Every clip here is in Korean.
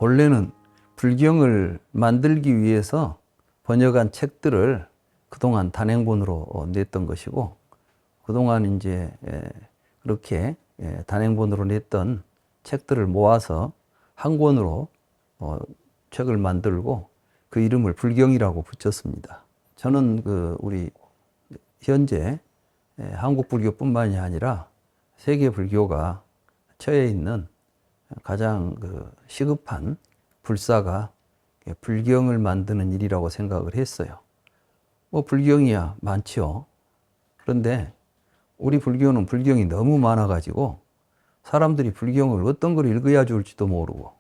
본래는 불경을 만들기 위해서 번역한 책들을 그동안 단행본으로 냈던 것이고, 그동안 이제 그렇게 단행본으로 냈던 책들을 모아서 한 권으로 책을 만들고 그 이름을 불경이라고 붙였습니다. 저는 우리 현재 한국 불교뿐만이 아니라 세계 불교가 처해 있는 가장 시급한 불사가 불경을 만드는 일이라고 생각을 했어요. 불경이야 많지요. 그런데 우리 불교는 불경이 너무 많아가지고 사람들이 불경을 어떤 걸 읽어야 좋을지도 모르고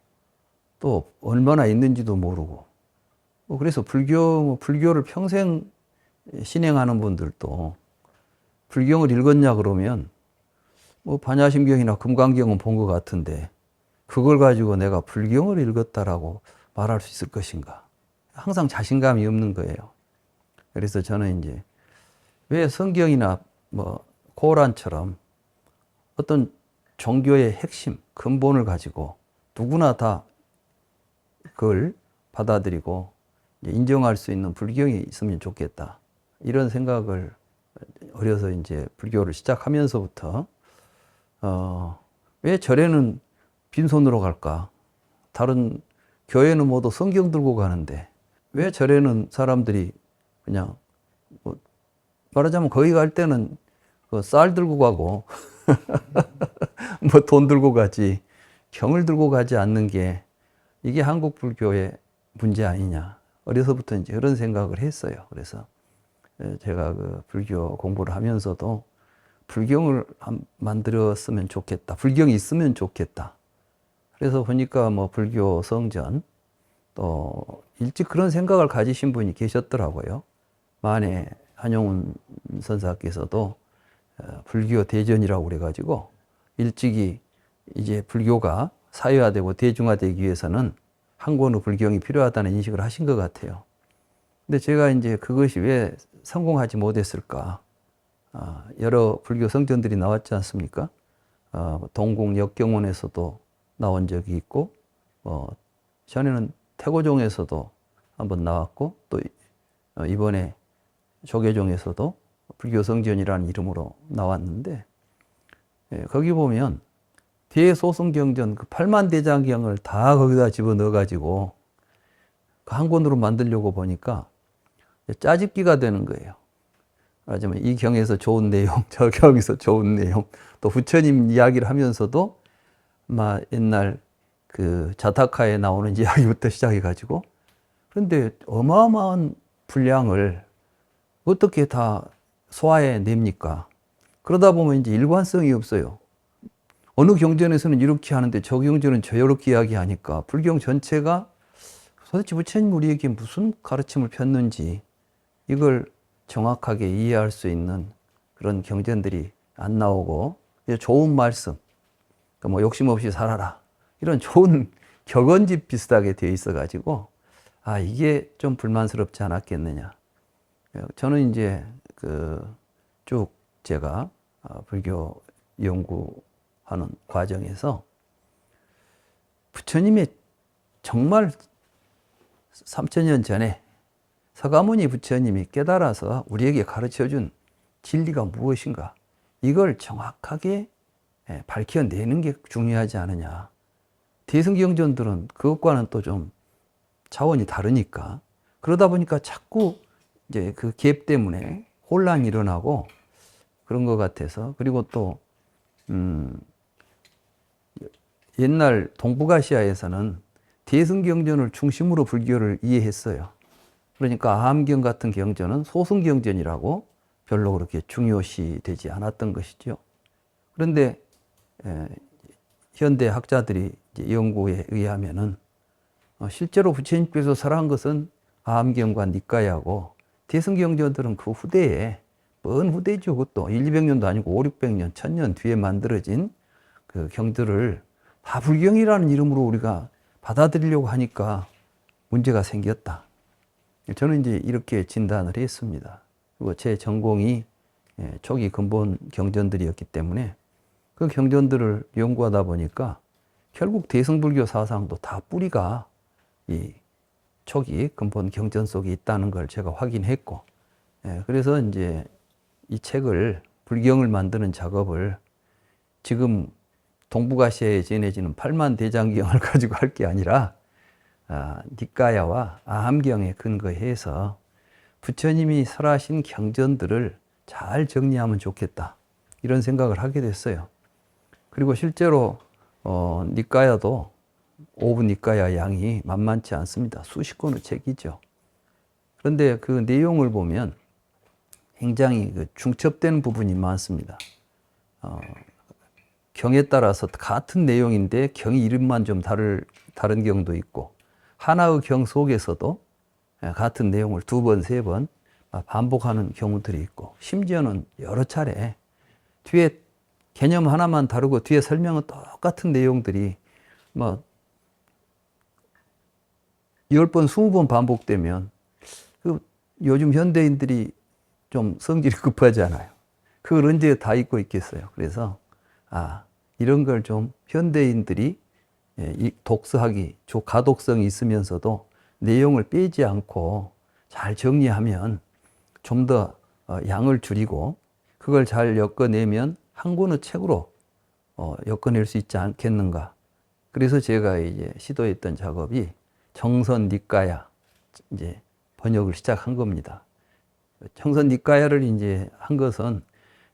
또 얼마나 있는지도 모르고, 그래서 불교를 평생 신행하는 분들도 불경을 읽었냐 그러면 반야심경이나 금강경은 본 것 같은데 그걸 가지고 내가 불경을 읽었다라고 말할 수 있을 것인가? 항상 자신감이 없는 거예요. 그래서 저는 이제 왜 성경이나 코란처럼 어떤 종교의 핵심, 근본을 가지고 누구나 다 그걸 받아들이고 인정할 수 있는 불경이 있으면 좋겠다. 이런 생각을 어려서 이제 불교를 시작하면서부터 왜 절에는 빈손으로 갈까? 다른 교회는 모두 성경 들고 가는데 왜 절에는 사람들이 그냥 말하자면 거기 갈 때는 쌀 들고 가고 돈 들고 가지 경을 들고 가지 않는 게 이게 한국 불교의 문제 아니냐. 어려서부터 이제 그런 생각을 했어요. 그래서 제가 불교 공부를 하면서도 불경을 만들었으면 좋겠다. 불경이 있으면 좋겠다. 그래서 보니까 불교 성전 또 일찍 그런 생각을 가지신 분이 계셨더라고요. 만해 한용운 선사께서도 불교 대전이라고 그래가지고 일찍이 이제 불교가 사회화되고 대중화되기 위해서는 한 권의 불경이 필요하다는 인식을 하신 것 같아요. 근데 제가 이제 그것이 왜 성공하지 못했을까? 여러 불교 성전들이 나왔지 않습니까? 동궁 역경원에서도 나온 적이 있고, 전에는 태고종에서도 한번 나왔고, 또 이번에 조계종에서도 불교 성전이라는 이름으로 나왔는데, 거기 보면 대소승경전 8만대장경을 다 거기다 집어넣어가지고 그 한 권으로 만들려고 보니까 짜집기가 되는 거예요. 말하자면 이 경에서 좋은 내용, 저 경에서 좋은 내용, 또 부처님 이야기를 하면서도 옛날 자타카에 나오는 이야기부터 시작해가지고, 그런데 어마어마한 분량을 어떻게 다 소화해 냅니까? 그러다 보면 이제 일관성이 없어요. 어느 경전에서는 이렇게 하는데 저 경전은 저렇게 이야기하니까 불경 전체가 도대체 부처님 우리에게 무슨 가르침을 폈는지 이걸 정확하게 이해할 수 있는 그런 경전들이 안 나오고, 좋은 말씀, 욕심 없이 살아라, 이런 좋은 격언집 비슷하게 되어 있어가지고 이게 좀 불만스럽지 않았겠느냐. 저는 이제 쭉 제가 불교 연구하는 과정에서 부처님의 정말 3000년 전에 서가모니 부처님이 깨달아서 우리에게 가르쳐준 진리가 무엇인가, 이걸 정확하게 밝혀내는 게 중요하지 않느냐. 대승경전들은 그것과는 또 좀 차원이 다르니까, 그러다 보니까 자꾸 이제 그 갭 때문에 혼란이 일어나고 그런 것 같아서, 그리고 또 옛날 동북아시아에서는 대승경전을 중심으로 불교를 이해했어요. 그러니까 아함경 같은 경전은 소승경전이라고 별로 그렇게 중요시 되지 않았던 것이죠. 그런데 현대 학자들이 연구에 의하면은 실제로 부처님께서 설한 것은 아함경과 니까야고, 대승경전들은 그 후대에, 먼 후대죠. 그것도 1, 200년도 아니고 5, 600년, 1000년 뒤에 만들어진 그 경들을 다 불경이라는 이름으로 우리가 받아들이려고 하니까 문제가 생겼다. 저는 이제 이렇게 진단을 했습니다. 그리고 제 전공이 초기 근본 경전들이었기 때문에 그 경전들을 연구하다 보니까 결국 대승불교 사상도 다 뿌리가 이 초기 근본 경전 속에 있다는 걸 제가 확인했고, 그래서 이제 이 책을, 불경을 만드는 작업을 지금 동북아시아에 전해지는 8만 대장경을 가지고 할 게 아니라 니까야와 아함경에 근거해서 부처님이 설하신 경전들을 잘 정리하면 좋겠다, 이런 생각을 하게 됐어요. 그리고 실제로 니까야도 오분 니까야 양이 만만치 않습니다. 수십 권의 책이죠. 그런데 그 내용을 보면 굉장히 중첩된 부분이 많습니다. 경에 따라서 같은 내용인데 경의 이름만 좀 다른 경도 있고, 하나의 경 속에서도 같은 내용을 두 번, 세 번 반복하는 경우들이 있고, 심지어는 여러 차례 뒤에 개념 하나만 다르고 뒤에 설명은 똑같은 내용들이 뭐 10번, 20번 반복되면 요즘 현대인들이 좀 성질이 급하잖아요. 그걸 언제 다 잊고 있겠어요. 그래서 이런 걸 좀 현대인들이 독서하기, 가독성이 있으면서도 내용을 빼지 않고 잘 정리하면 좀 더 양을 줄이고, 그걸 잘 엮어내면 한 권의 책으로 엮어낼 수 있지 않겠는가. 그래서 제가 이제 시도했던 작업이 정선 니까야 이제 번역을 시작한 겁니다. 정선 니까야를 이제 한 것은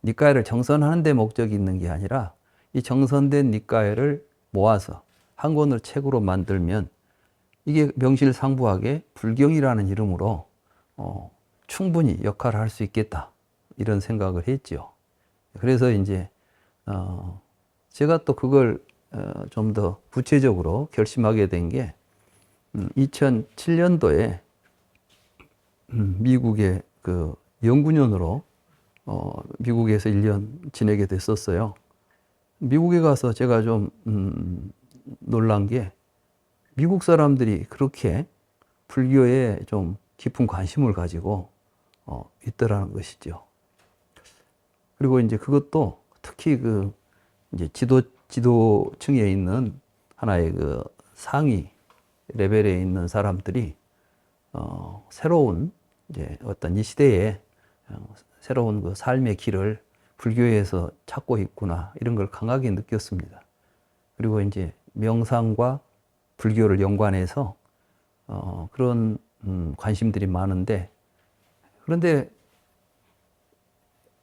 니까야를 정선하는 데 목적이 있는 게 아니라, 이 정선된 니까야를 모아서 한 권의 책으로 만들면 이게 명실상부하게 불경이라는 이름으로 충분히 역할을 할 수 있겠다, 이런 생각을 했죠. 그래서 이제 제가 또 그걸 좀 더 구체적으로 결심하게 된 게 2007년도에 미국의 그 연구년으로 미국에서 1년 지내게 됐었어요. 미국에 가서 제가 좀 놀란 게, 미국 사람들이 그렇게 불교에 좀 깊은 관심을 가지고 있더라는 것이죠. 그리고 이제 그것도 특히 이제 지도층에 있는 하나의 상위 레벨에 있는 사람들이 새로운 이제 어떤 이 시대에 새로운 삶의 길을 불교에서 찾고 있구나, 이런 걸 강하게 느꼈습니다. 그리고 이제 명상과 불교를 연관해서 그런 관심들이 많은데, 그런데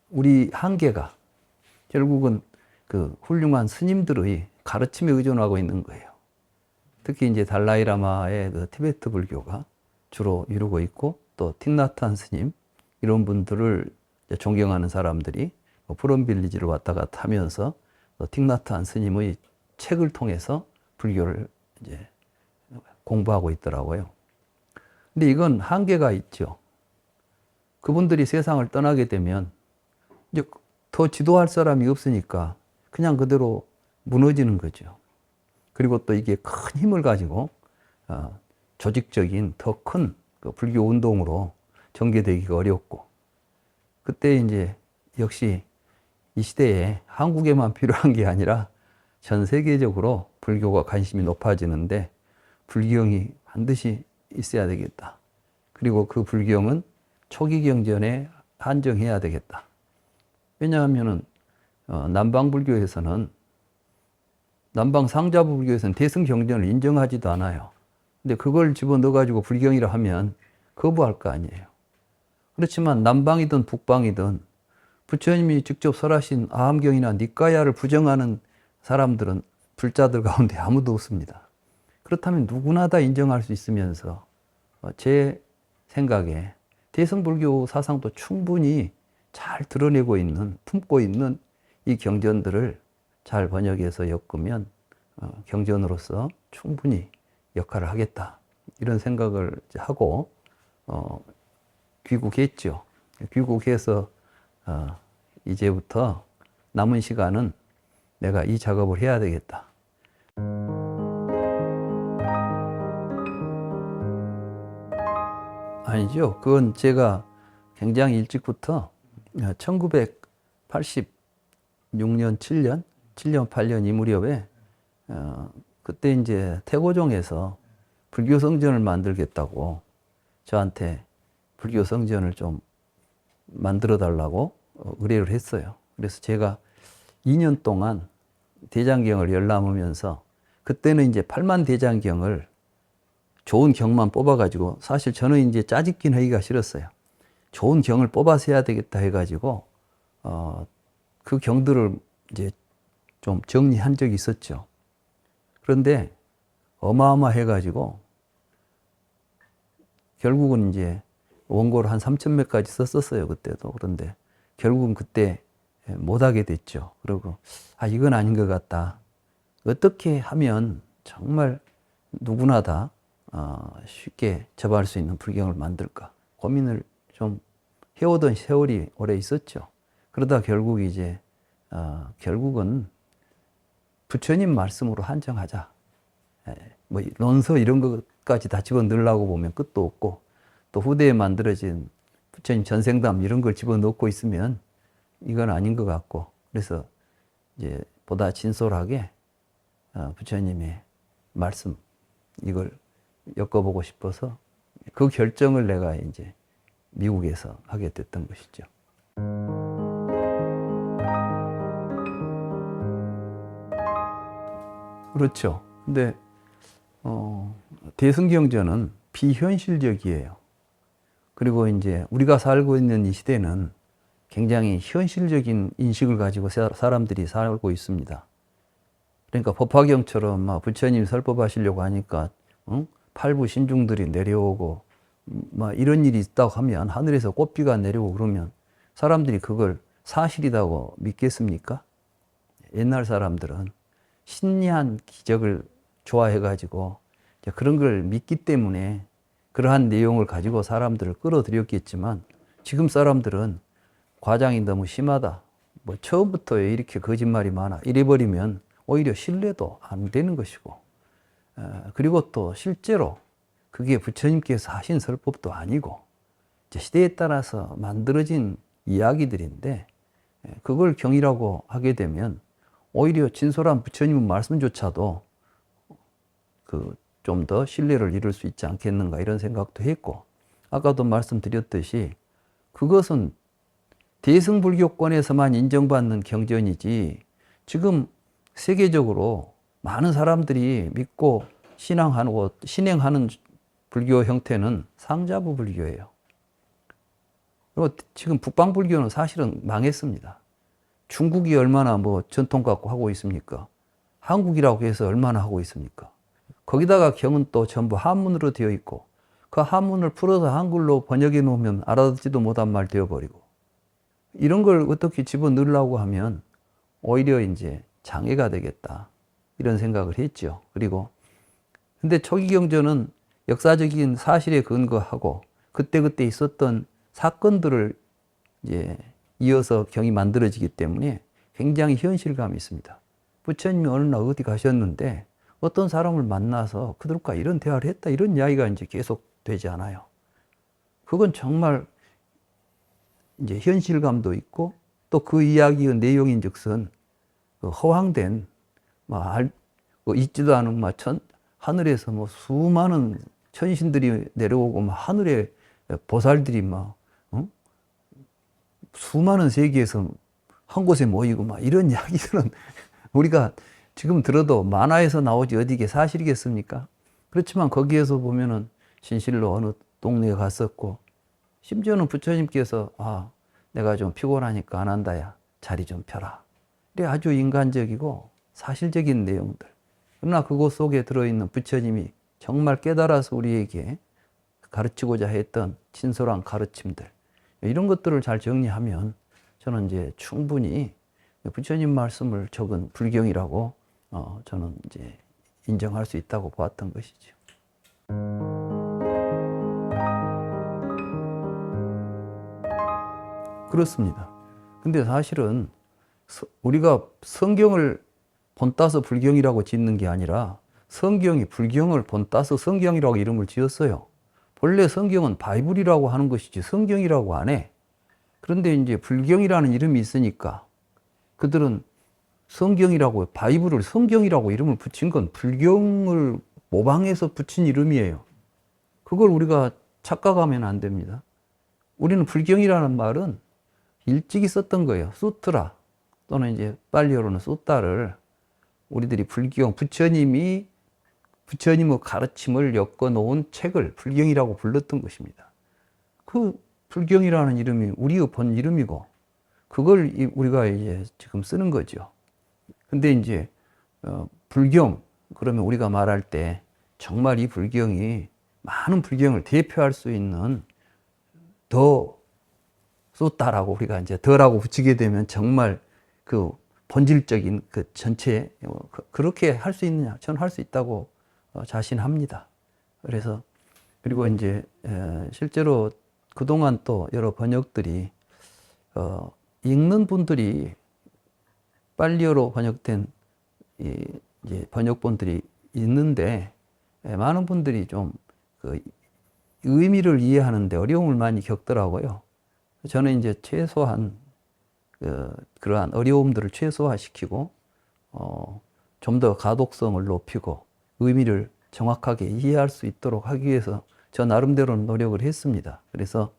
우리 한계가 결국은 훌륭한 스님들의 가르침에 의존하고 있는 거예요. 특히 이제 달라이라마의 티베트 불교가 주로 이루고 있고, 또 틱나탄 스님, 이런 분들을 존경하는 사람들이 푸른빌리지를 왔다 갔다 하면서 틱나탄 스님의 책을 통해서 불교를 이제 공부하고 있더라고요. 근데 이건 한계가 있죠. 그분들이 세상을 떠나게 되면 이제 더 지도할 사람이 없으니까 그냥 그대로 무너지는 거죠. 그리고 또 이게 큰 힘을 가지고 조직적인 더 큰 불교 운동으로 전개되기가 어렵고, 그때 이제 역시 이 시대에 한국에만 필요한 게 아니라 전 세계적으로 불교가 관심이 높아지는데, 불경이 반드시 있어야 되겠다. 그리고 그 불경은 초기 경전에 한정해야 되겠다. 왜냐하면은 남방 상자불교에서는 대승 경전을 인정하지도 않아요. 근데 그걸 집어넣어가지고 불경이라 하면 거부할 거 아니에요. 그렇지만 남방이든 북방이든 부처님이 직접 설하신 아함경이나 니까야를 부정하는 사람들은 불자들 가운데 아무도 없습니다. 그렇다면 누구나 다 인정할 수 있으면서 제 생각에 대승불교 사상도 충분히 잘 드러내고 있는, 품고 있는 이 경전들을 잘 번역해서 엮으면 경전으로서 충분히 역할을 하겠다, 이런 생각을 하고 귀국했죠. 귀국해서 이제부터 남은 시간은 내가 이 작업을 해야 되겠다. 아니죠. 그건 제가 굉장히 일찍부터 1986년, 7년, 8년 이 무렵에 그때 이제 태고종에서 불교 성전을 만들겠다고 저한테 불교 성전을 좀 만들어 달라고 의뢰를 했어요. 그래서 제가 2년 동안 대장경을 열람하면서 그때는 이제 8만 대장경을 좋은 경만 뽑아가지고 사실 저는 이제 짜집긴 하기가 싫었어요. 좋은 경을 뽑아서 해야 되겠다 해가지고 그 경들을 이제 좀 정리한 적이 있었죠. 그런데 어마어마해가지고 결국은 이제 원고를 한 3,000매까지 썼었어요. 그때도. 그런데 결국은 그때 못하게 됐죠. 그리고 이건 아닌 것 같다. 어떻게 하면 정말 누구나 다 쉽게 접할 수 있는 불경을 만들까 고민을 좀 해오던 세월이 오래 있었죠. 그러다 결국 이제 결국은 부처님 말씀으로 한정하자. 뭐 논서 이런 것까지 다 집어넣으려고 보면 끝도 없고 또 후대에 만들어진 부처님 전생담 이런 걸 집어넣고 있으면 이건 아닌 것 같고 그래서 이제 보다 진솔하게 부처님의 말씀 이걸 엮어보고 싶어서 그 결정을 내가 이제 미국에서 하게 됐던 것이죠. 그렇죠. 근데 대승경전은 비현실적이에요. 그리고 이제 우리가 살고 있는 이 시대는 굉장히 현실적인 인식을 가지고 사람들이 살고 있습니다. 그러니까 법화경처럼 막 부처님 설법하시려고 하니까 팔부 신중들이 내려오고 막 이런 일이 있다고 하면 하늘에서 꽃비가 내려오고 그러면 사람들이 그걸 사실이라고 믿겠습니까? 옛날 사람들은 신리한 기적을 좋아해가지고 그런 걸 믿기 때문에 그러한 내용을 가지고 사람들을 끌어들였겠지만 지금 사람들은 과장이 너무 심하다. 뭐 처음부터 왜 이렇게 거짓말이 많아. 이래버리면 오히려 신뢰도 안 되는 것이고 그리고 또 실제로 그게 부처님께서 하신 설법도 아니고 시대에 따라서 만들어진 이야기들인데 그걸 경이라고 하게 되면 오히려 진솔한 부처님 말씀조차도 좀 더 신뢰를 이룰 수 있지 않겠는가 이런 생각도 했고 아까도 말씀드렸듯이 그것은 대승불교권에서만 인정받는 경전이지 지금 세계적으로 많은 사람들이 믿고 신행하는 불교 형태는 상자부 불교예요. 그리고 지금 북방불교는 사실은 망했습니다. 중국이 얼마나 뭐 전통 갖고 하고 있습니까? 한국이라고 해서 얼마나 하고 있습니까? 거기다가 경은 또 전부 한문으로 되어 있고 그 한문을 풀어서 한글로 번역해 놓으면 알아듣지도 못한 말 되어버리고 이런 걸 어떻게 집어넣으려고 하면 오히려 이제 장애가 되겠다 이런 생각을 했죠. 그리고 근데 초기경전은 역사적인 사실에 근거하고 그때그때 있었던 사건들을 이제 이어서 경이 만들어지기 때문에 굉장히 현실감이 있습니다. 부처님이 어느 날 어디 가셨는데 어떤 사람을 만나서 그들과 이런 대화를 했다 이런 이야기가 이제 계속 되지 않아요. 그건 정말 이제 현실감도 있고 또 그 이야기의 내용인즉슨 허황된 있지도 않은 하늘에서 수많은 천신들이 내려오고 하늘에 보살들이 수많은 세계에서 한 곳에 모이고 이런 이야기들은 우리가 지금 들어도 만화에서 나오지 어디게 사실이겠습니까? 그렇지만 거기에서 보면은 진실로 어느 동네에 갔었고 심지어는 부처님께서 내가 좀 피곤하니까 안 한다야 자리 좀 펴라. 이래 아주 인간적이고 사실적인 내용들. 그러나 그곳 속에 들어있는 부처님이 정말 깨달아서 우리에게 가르치고자 했던 진솔한 가르침들 이런 것들을 잘 정리하면 저는 이제 충분히 부처님 말씀을 적은 불경이라고 저는 이제 인정할 수 있다고 보았던 것이죠. 그렇습니다. 근데 사실은 우리가 성경을 본따서 불경이라고 짓는 게 아니라 성경이 불경을 본따서 성경이라고 이름을 지었어요. 본래 성경은 바이블이라고 하는 것이지 성경이라고 안 해. 그런데 이제 불경이라는 이름이 있으니까 그들은 성경이라고, 바이블을 성경이라고 이름을 붙인 건 불경을 모방해서 붙인 이름이에요. 그걸 우리가 착각하면 안 됩니다. 우리는 불경이라는 말은 일찍이 썼던 거예요. 수트라 또는 이제 빨리어로는 수타를 우리들이 불경, 부처님의 가르침을 엮어 놓은 책을 불경이라고 불렀던 것입니다. 그 불경이라는 이름이 우리의 본 이름이고 그걸 우리가 이제 지금 쓰는 거죠. 근데 이제 불경 그러면 우리가 말할 때 정말 이 불경이 많은 불경을 대표할 수 있는 더 쏟다라고 우리가 이제 더라고 붙이게 되면 정말 그 본질적인 그 전체 그렇게 할 수 있느냐? 저는 할 수 있다고 자신합니다. 그래서 그리고 이제 실제로 그동안 또 여러 번역들이 읽는 분들이 빨리어로 번역된 이제 번역본들이 있는데 많은 분들이 좀 그 의미를 이해하는데 어려움을 많이 겪더라고요. 저는 이제 최소한 그러한 어려움들을 최소화시키고 좀 더 가독성을 높이고 의미를 정확하게 이해할 수 있도록 하기 위해서 저 나름대로는 노력을 했습니다. 그래서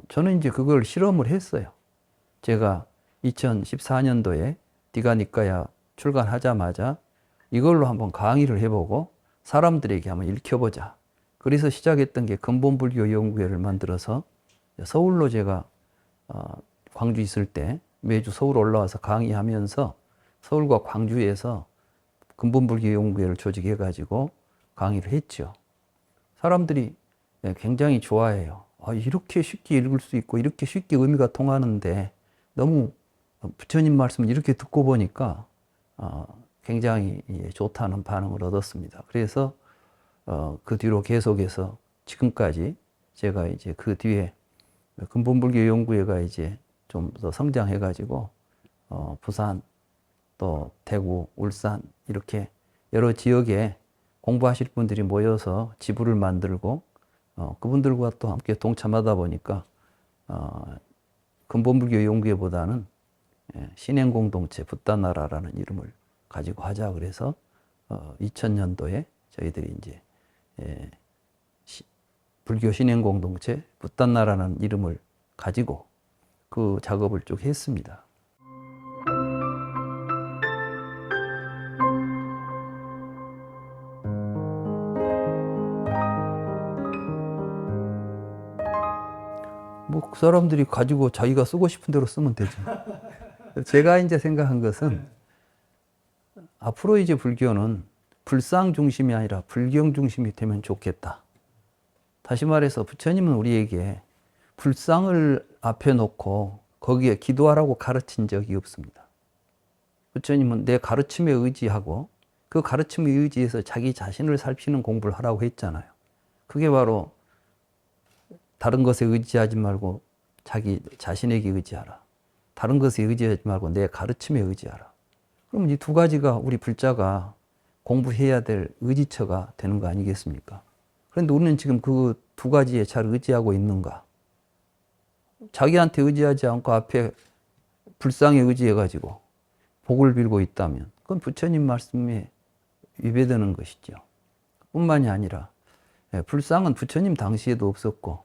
저는 이제 그걸 실험을 했어요. 제가 2014년도에 디가니까야 출간하자마자 이걸로 한번 강의를 해보고 사람들에게 한번 읽혀보자. 그래서 시작했던 게 근본불교 연구회를 만들어서 서울로 제가 광주 있을 때 매주 서울 올라와서 강의하면서 서울과 광주에서 근본불교 연구회를 조직해가지고 강의를 했죠. 사람들이 굉장히 좋아해요. 이렇게 쉽게 읽을 수 있고 이렇게 쉽게 의미가 통하는데 너무 부처님 말씀을 이렇게 듣고 보니까 굉장히 좋다는 반응을 얻었습니다. 그래서 그 뒤로 계속해서 지금까지 제가 이제 그 뒤에 근본불교 연구회가 이제 좀 더 성장해가지고 부산 또 대구, 울산 이렇게 여러 지역에 공부하실 분들이 모여서 지부를 만들고 그분들과 또 함께 동참하다 보니까 근본불교 연구회보다는 신행공동체 붓다나라라는 이름을 가지고 하자 그래서 2000년도에 저희들이 이제 불교 신행공동체 붓다나라는 이름을 가지고 그 작업을 쭉 했습니다. 뭐 그 사람들이 가지고 자기가 쓰고 싶은 대로 쓰면 되죠. 제가 이제 생각한 것은 앞으로 이제 불교는 불상 중심이 아니라 불경 중심이 되면 좋겠다. 다시 말해서 부처님은 우리에게 불상을 앞에 놓고 거기에 기도하라고 가르친 적이 없습니다. 부처님은 내 가르침에 의지하고 그 가르침에 의지해서 자기 자신을 살피는 공부를 하라고 했잖아요. 그게 바로 다른 것에 의지하지 말고 자기 자신에게 의지하라. 다른 것에 의지하지 말고 내 가르침에 의지하라. 그럼 이 두 가지가 우리 불자가 공부해야 될 의지처가 되는 거 아니겠습니까? 그런데 우리는 지금 그 두 가지에 잘 의지하고 있는가? 자기한테 의지하지 않고 앞에 불상에 의지해가지고 복을 빌고 있다면 그건 부처님 말씀에 위배되는 것이죠. 뿐만이 아니라 불상은 부처님 당시에도 없었고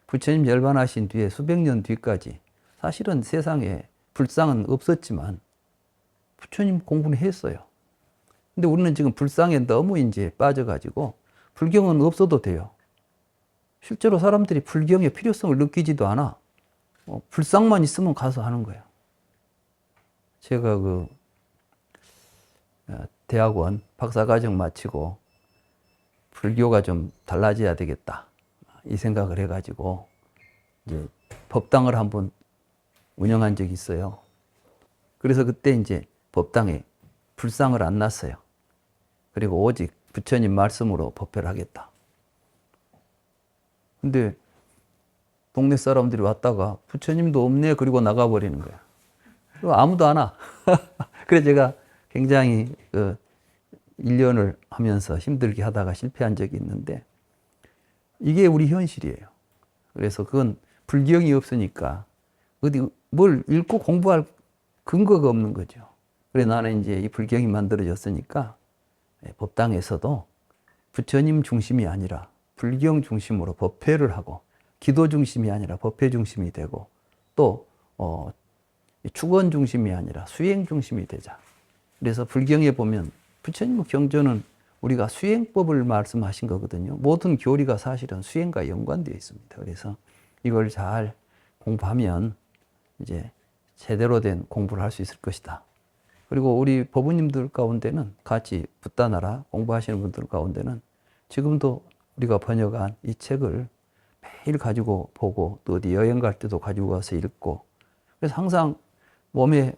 부처님 열반하신 뒤에 수백 년 뒤까지 사실은 세상에 불상은 없었지만 부처님 공부는 했어요. 근데 우리는 지금 불상에 너무 이제 빠져가지고 불경은 없어도 돼요. 실제로 사람들이 불경의 필요성을 느끼지도 않아. 불상만 있으면 가서 하는 거예요. 제가 그 대학원 박사과정 마치고 불교가 좀 달라져야 되겠다 이 생각을 해가지고 이제 법당을 한번 운영한 적이 있어요. 그래서 그때 이제 법당에 불상을 안 놨어요. 그리고 오직 부처님 말씀으로 법회를 하겠다. 근데 동네 사람들이 왔다가 부처님도 없네 그리고 나가버리는 거야. 그리고 아무도 안 와. 그래서 제가 굉장히 1년을 하면서 힘들게 하다가 실패한 적이 있는데 이게 우리 현실이에요. 그래서 그건 불경이 없으니까 어디 뭘 읽고 공부할 근거가 없는 거죠. 그래 나는 이제 이 불경이 만들어졌으니까 법당에서도 부처님 중심이 아니라 불경 중심으로 법회를 하고 기도 중심이 아니라 법회 중심이 되고 또 축원 중심이 아니라 수행 중심이 되자. 그래서 불경에 보면 부처님 경전은 우리가 수행법을 말씀하신 거거든요. 모든 교리가 사실은 수행과 연관되어 있습니다. 그래서 이걸 잘 공부하면 이제 제대로 된 공부를 할 수 있을 것이다. 그리고 우리 법부님들 가운데는 같이 붓다나라 공부하시는 분들 가운데는 지금도 우리가 번역한 이 책을 매일 가지고 보고 또 어디 여행 갈 때도 가지고 가서 읽고 그래서 항상 몸에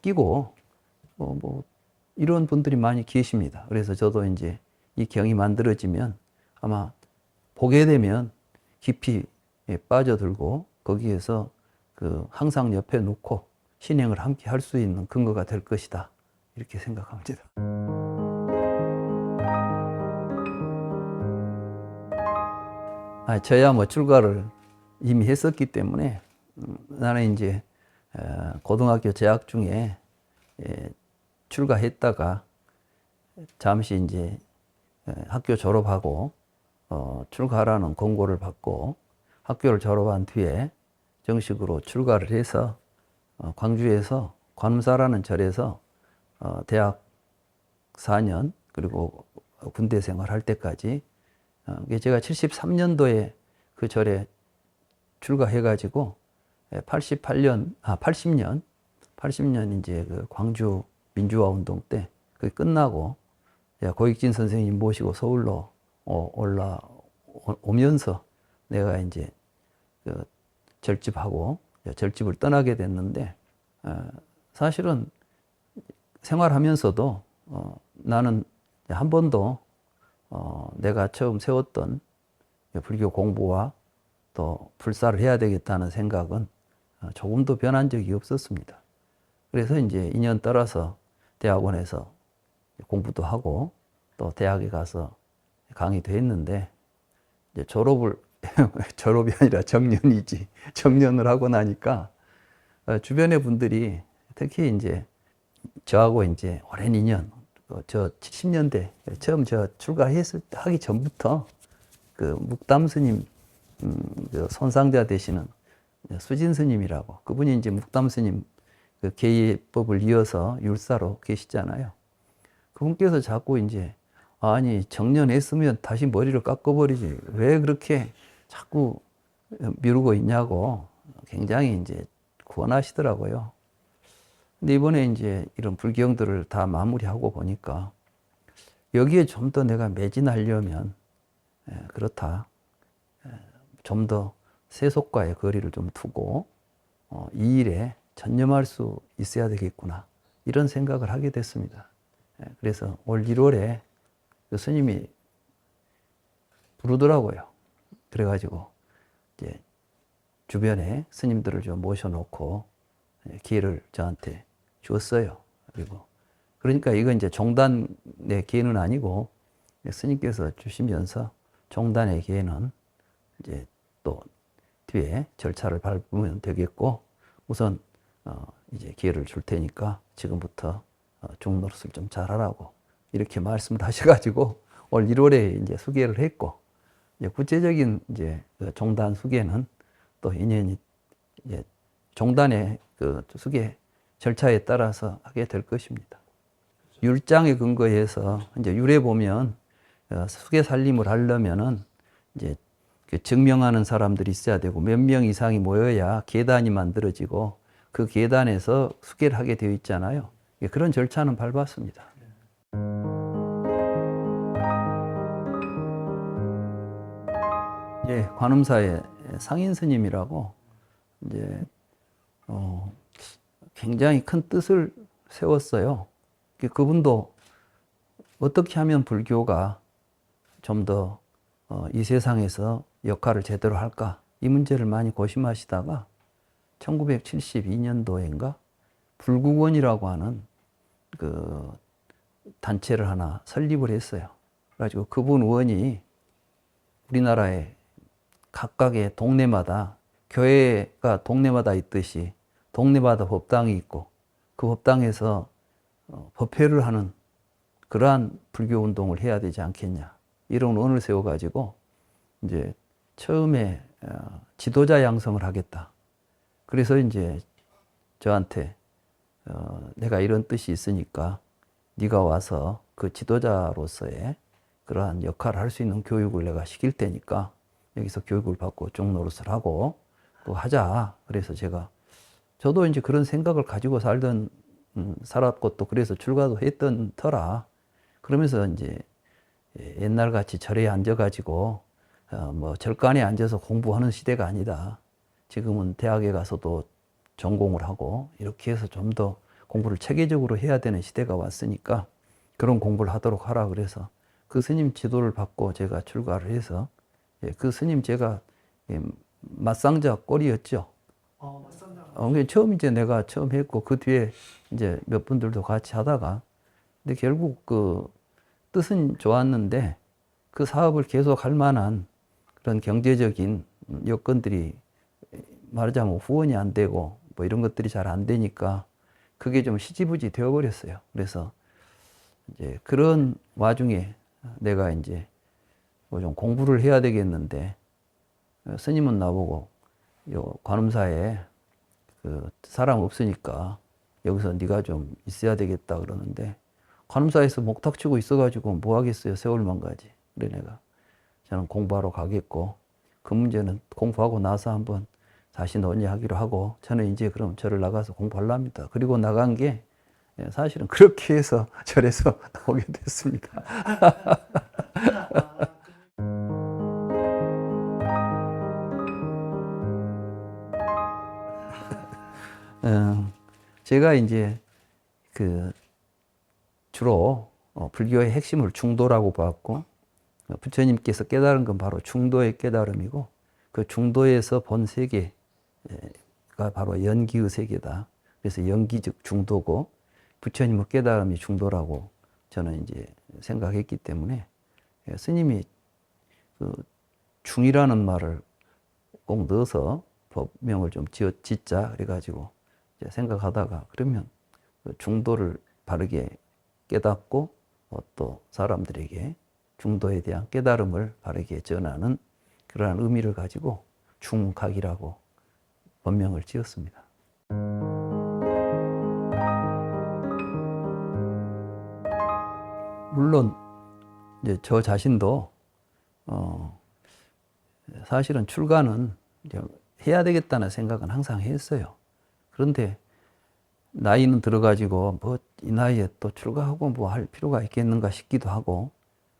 끼고 뭐 이런 분들이 많이 계십니다. 그래서 저도 이제 이 경이 만들어지면 아마 보게 되면 깊이 빠져들고 거기에서 항상 옆에 놓고 신행을 함께 할 수 있는 근거가 될 것이다. 이렇게 생각합니다. 저야 뭐 출가를 이미 했었기 때문에 나는 이제 고등학교 재학 중에 출가했다가 잠시 이제 학교 졸업하고 출가하라는 권고를 받고 학교를 졸업한 뒤에 정식으로 출가를 해서 광주에서 관음사라는 절에서 대학 4년 그리고 군대 생활할 때까지 제가 73년도에 그 절에 출가해가지고 80년 이제 그 광주 민주화 운동 때 그게 끝나고 고익진 선생님 모시고 서울로 올라오면서 내가 이제 절집을 떠나게 됐는데 사실은 생활하면서도 나는 한 번도 내가 처음 세웠던 불교 공부와 또 불사를 해야 되겠다는 생각은 조금도 변한 적이 없었습니다. 그래서 이제 인연 따라서 대학원에서 공부도 하고 또 대학에 가서 강의도 했는데 이제 졸업이 아니라 정년이지. 정년을 하고 나니까 주변의 분들이 특히 이제 저하고 이제 오랜 인연, 저 70년대 처음 저 하기 전부터 그 묵담 스님, 그 손상자 되시는 수진 스님이라고 그분이 이제 묵담 스님 그 계예법을 이어서 율사로 계시잖아요. 그분께서 자꾸 이제 아니 정년했으면 다시 머리를 깎아버리지 왜 그렇게 자꾸 미루고 있냐고 굉장히 이제 권하시더라고요. 근데 이번에 이제 이런 불경들을 다 마무리하고 보니까 여기에 좀 더 내가 매진하려면 그렇다. 좀 더 세속과의 거리를 좀 두고 이 일에 전념할 수 있어야 되겠구나. 이런 생각을 하게 됐습니다. 그래서 올 1월에 그 스님이 부르더라고요. 그래가지고 이제 주변에 스님들을 좀 모셔놓고 기회를 저한테 주었어요. 그러니까 이건 이제 종단의 기회는 아니고 스님께서 주시면서 종단의 기회는 이제 또 뒤에 절차를 밟으면 되겠고 우선 이제 기회를 줄 테니까 지금부터 중노릇을 좀 잘하라고 이렇게 말씀을 하셔가지고 올 1월에 이제 수계를 했고 이제 구체적인 이제 그 종단 수계는 또 인연이 이제 종단의 그 수계 절차에 따라서 하게 될 것입니다. 율장에 근거해서 이제 율에 보면 수계 살림을 하려면은 이제 그 증명하는 사람들이 있어야 되고 몇 명 이상이 모여야 계단이 만들어지고 그 계단에서 수계를 하게 되어 있잖아요. 그런 절차는 밟았습니다. 관음사의 상인 스님이라고 이제 굉장히 큰 뜻을 세웠어요. 그분도 어떻게 하면 불교가 좀 더 이 세상에서 역할을 제대로 할까 이 문제를 많이 고심하시다가 1972년도인가 불국원이라고 하는 그 단체를 하나 설립을 했어요. 그래가지고 그분 의원이 우리나라에 각각의 동네마다 교회가 동네마다 있듯이 동네마다 법당이 있고 그 법당에서 법회를 하는 그러한 불교 운동을 해야 되지 않겠냐. 이런 원을 세워가지고 이제 처음에 지도자 양성을 하겠다. 그래서 이제 저한테 내가 이런 뜻이 있으니까 네가 와서 그 지도자로서의 그러한 역할을 할 수 있는 교육을 내가 시킬 테니까 여기서 교육을 받고 쪽 노릇을 하고 또 하자. 그래서 저도 이제 그런 생각을 가지고 살았고 또 그래서 출가도 했던 터라 그러면서 이제 옛날 같이 절에 앉아가지고 뭐 절간에 앉아서 공부하는 시대가 아니다. 지금은 대학에 가서도 전공을 하고 이렇게 해서 좀 더 공부를 체계적으로 해야 되는 시대가 왔으니까 그런 공부를 하도록 하라 그래서 그 스님 지도를 받고 제가 출가를 해서 그 스님 제가 맞상자 꼴이었죠. 처음 이제 내가 처음 했고 그 뒤에 이제 몇 분들도 같이 하다가 근데 결국 그 뜻은 좋았는데 그 사업을 계속 할 만한 그런 경제적인 여건들이 말하자면 후원이 안 되고 뭐 이런 것들이 잘 안 되니까 그게 좀 시지부지 되어 버렸어요. 그래서 이제 그런 와중에 내가 이제 뭐 좀 공부를 해야 되겠는데 스님은 나보고 요 관음사에 그 사람 없으니까 여기서 네가 좀 있어야 되겠다 그러는데 관음사에서 목탁치고 있어가지고 뭐 하겠어요. 세월만 가지. 그래 내가 저는 공부하러 가겠고 그 문제는 공부하고 나서 한번 다시 논의하기로 하고 저는 이제 그럼 절을 나가서 공부하려합니다. 그리고 나간 게 사실은 그렇게 해서 절에서 나오게 됐습니다. 제가 이제 그 주로 불교의 핵심을 중도라고 봤고 부처님께서 깨달은 건 바로 중도의 깨달음이고 그 중도에서 본 세계가 바로 연기의 세계다. 그래서 연기즉 중도고 부처님의 깨달음이 중도라고 저는 이제 생각했기 때문에 스님이 그 중이라는 말을 꼭 넣어서 법명을 좀 짓자 그래가지고 이제 생각하다가 그러면 그 중도를 바르게 깨닫고 또 사람들에게 중도에 대한 깨달음을 바르게 전하는 그러한 의미를 가지고 중각이라고 법명을 지었습니다. 물론 이제 저 자신도 사실은 출가는 이제 해야 되겠다는 생각은 항상 했어요. 그런데 나이는 들어가지고 뭐 이 나이에 또 출가하고 뭐 할 필요가 있겠는가 싶기도 하고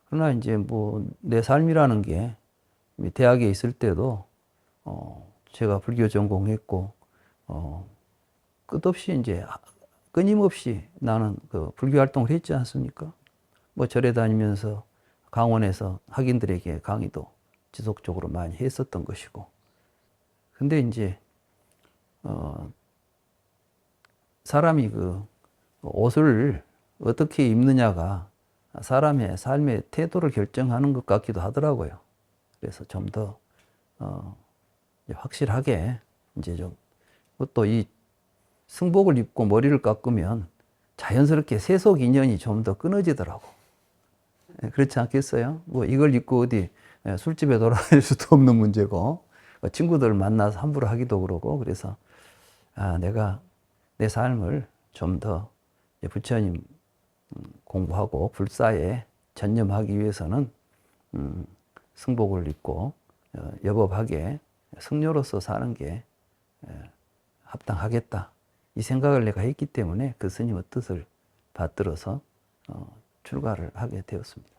그러나 이제 뭐 내 삶이라는 게 대학에 있을 때도 제가 불교 전공했고 끝없이 이제 끊임없이 나는 그 불교 활동을 했지 않습니까? 뭐 절에 다니면서 강원에서 학인들에게 강의도 지속적으로 많이 했었던 것이고 근데 이제 사람이 그 옷을 어떻게 입느냐가 사람의 삶의 태도를 결정하는 것 같기도 하더라고요. 그래서 좀 더 확실하게 이제 좀 또 이 승복을 입고 머리를 깎으면 자연스럽게 세속 인연이 좀 더 끊어지더라고. 그렇지 않겠어요? 뭐 이걸 입고 어디 술집에 돌아다닐 수도 없는 문제고 친구들 만나서 함부로 하기도 그러고 그래서 내가 내 삶을 좀 더 부처님 공부하고 불사에 전념하기 위해서는 승복을 입고 여법하게 승려로서 사는 게 합당하겠다. 이 생각을 내가 했기 때문에 그 스님의 뜻을 받들어서 출가를 하게 되었습니다.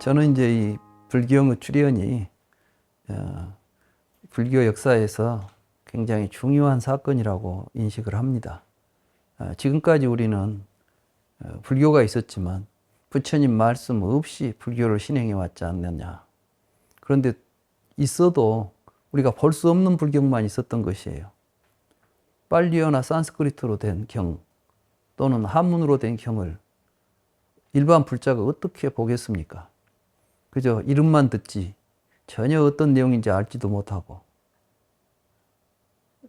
저는 이제 이 불경의 출현이 불교 역사에서 굉장히 중요한 사건이라고 인식을 합니다. 지금까지 우리는 불교가 있었지만 부처님 말씀 없이 불교를 신행해 왔지 않느냐. 그런데 있어도 우리가 볼 수 없는 불경만 있었던 것이에요. 빨리어나 산스크리트로 된 경 또는 한문으로 된 경을 일반 불자가 어떻게 보겠습니까? 그저 이름만 듣지 전혀 어떤 내용인지 알지도 못하고.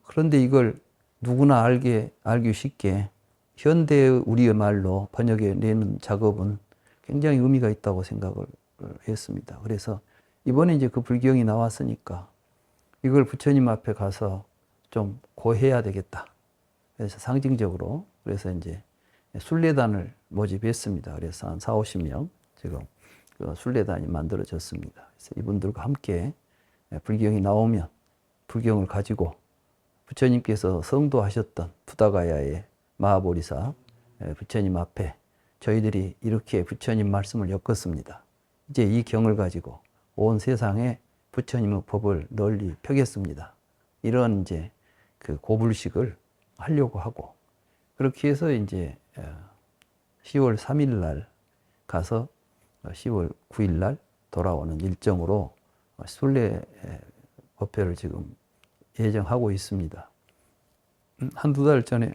그런데 이걸 누구나 알기 쉽게 현대 우리의 말로 번역해 내는 작업은 굉장히 의미가 있다고 생각을 했습니다. 그래서 이번에 이제 그 불경이 나왔으니까 이걸 부처님 앞에 가서 좀 고해야 되겠다. 그래서 상징적으로 그래서 이제 순례단을 모집했습니다. 그래서 한 4, 50명 지금 그 순례단이 만들어졌습니다. 그래서 이분들과 함께 불경이 나오면 불경을 가지고 부처님께서 성도하셨던 부다가야의 마하보리사 부처님 앞에 저희들이 이렇게 부처님 말씀을 엮었습니다. 이제 이 경을 가지고 온 세상에 부처님의 법을 널리 펴겠습니다. 이런 이제 그 고불식을 하려고 하고 그렇게 해서 이제 10월 3일 날 가서 10월 9일 날 돌아오는 일정으로 순례 법회를 지금 예정하고 있습니다. 한두 달 전에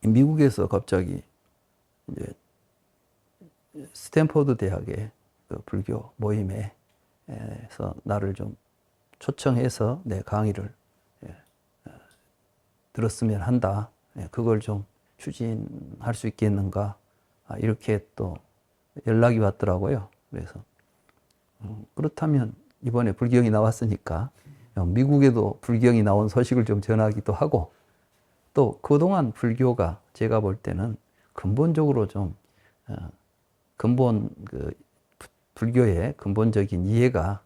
미국에서 갑자기 이제 스탠퍼드 대학의 그 불교 모임에서 나를 좀 초청해서 내 강의를 들었으면 한다. 그걸 좀 추진할 수 있겠는가. 이렇게 또 연락이 왔더라고요. 그래서 그렇다면 이번에 불경이 나왔으니까 미국에도 불경이 나온 소식을 좀 전하기도 하고 또 그동안 불교가 제가 볼 때는 근본적으로 좀 근본 그 불교의 근본적인 이해가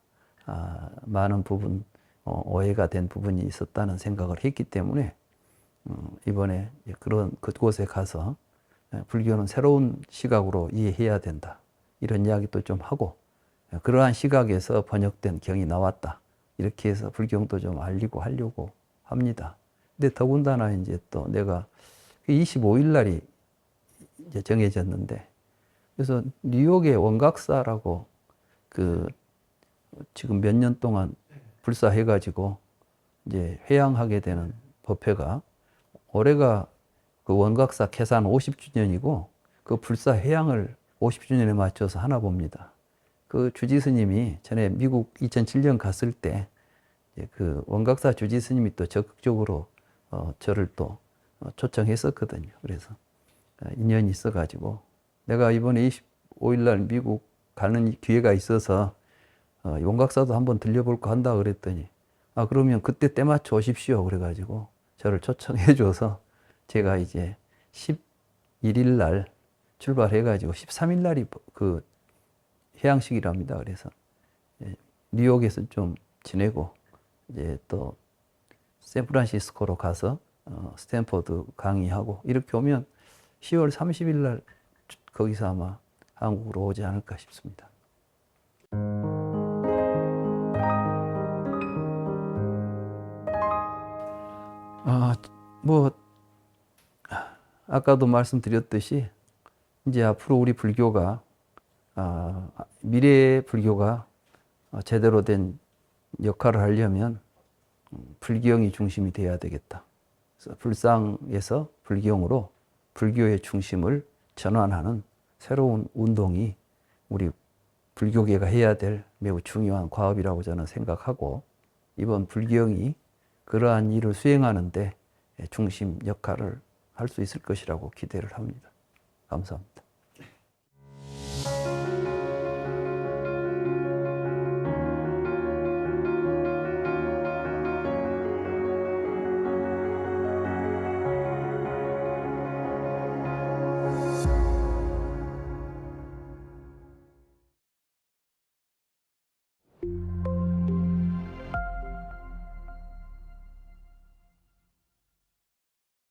많은 부분 오해가 된 부분이 있었다는 생각을 했기 때문에 이번에 그런 그곳에 가서 불교는 새로운 시각으로 이해해야 된다 이런 이야기도 좀 하고 그러한 시각에서 번역된 경이 나왔다 이렇게 해서 불경도 좀 알리고 하려고 합니다. 근데 더군다나 이제 또 내가 25일 날이 이제 정해졌는데 그래서 뉴욕의 원각사라고 그 지금 몇 년 동안 불사해가지고 이제 회양하게 되는 법회가 올해가 그 원각사 개산 50주년이고 그 불사 회양을 50주년에 맞춰서 하나 봅니다. 그 주지 스님이 전에 미국 2007년 갔을 때 그 원각사 주지 스님이 또 적극적으로 저를 또 초청했었거든요. 그래서 인연이 있어가지고 내가 이번에 25일 날 미국 가는 기회가 있어서 원각사도 한번 들려볼까 한다 그랬더니 그러면 그때 때 맞춰 오십시오 그래가지고 저를 초청해 줘서 제가 이제 11일 날 출발해가지고 13일 날이 그 해양식이랍니다. 그래서 뉴욕에서 좀 지내고 이제 또 샌프란시스코로 가서 스탠퍼드 강의하고 이렇게 오면 10월 30일 날 거기서 아마 한국으로 오지 않을까 싶습니다. 아까도 말씀드렸듯이 이제 앞으로 우리 불교가 미래의 불교가 제대로 된 역할을 하려면 불경이 중심이 되어야 되겠다. 그래서 불상에서 불경으로 불교의 중심을 전환하는 새로운 운동이 우리 불교계가 해야 될 매우 중요한 과업이라고 저는 생각하고 이번 불경이 그러한 일을 수행하는데 중심 역할을 할 수 있을 것이라고 기대를 합니다. 감사합니다.